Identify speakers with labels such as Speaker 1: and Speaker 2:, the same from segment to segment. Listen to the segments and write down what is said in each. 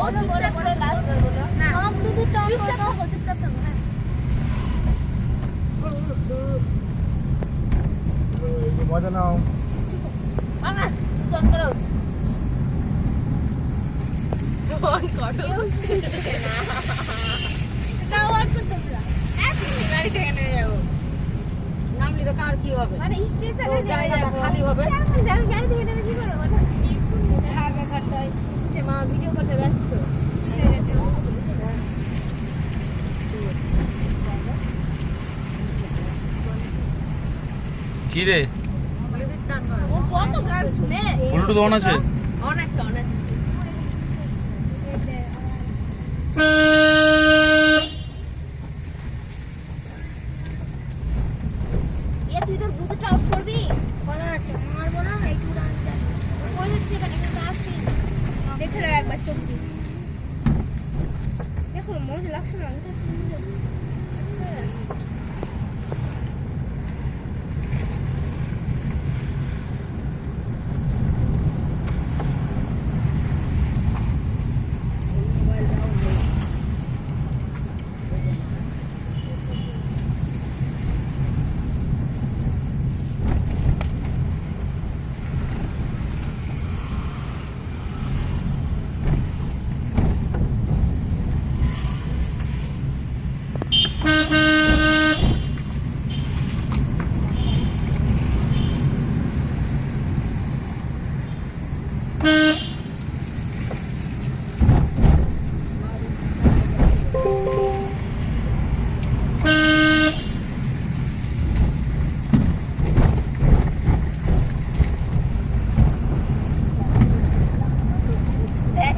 Speaker 1: মজা নাও।
Speaker 2: নামলি তো কার কি হবে,
Speaker 3: মানে স্টেশনে
Speaker 2: জায়গাটা খালি হবে।
Speaker 3: গাড়ি থেকে নেমে কি করবো মানে
Speaker 2: ঢাকা ঘাটায়
Speaker 3: মা ভিডিও করতে ব্যস্ত।
Speaker 4: কি রে
Speaker 3: ও কত গান শুনে।
Speaker 4: ব্লুটুথ অন আছে?
Speaker 3: অন আছে, অন আছে। তুই তোর ব্লুটুথটা অফ করবি?
Speaker 5: বলা আছে মারবো না, একটু রান দেন।
Speaker 3: ওই হচ্ছে এখানে কিন্তু আসছি, দেখে যাও একবার চোখ দিয়ে। দেখো মজা লাগছে না এটা সুন্দর।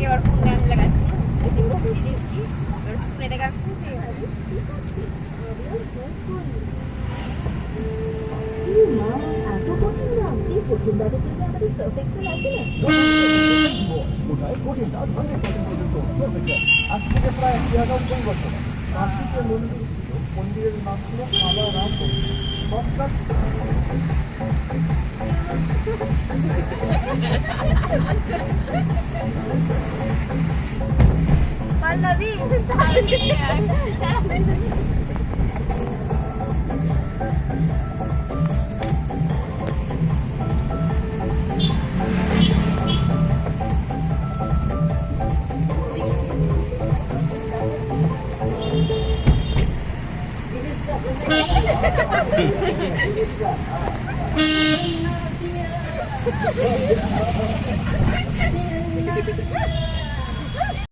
Speaker 3: এবার কোন গান লাগাচ্ছি? বেশি বকছি দেখি এবার স্প্রেটা গান শুনতে হবে।
Speaker 1: আজ থেকে প্রায় ৯৯ বছর কাশীতে মন্দির ছিল। মন্দিরের নাম ছিল কালা রাম মন্দির। সরকার
Speaker 3: পল্লবী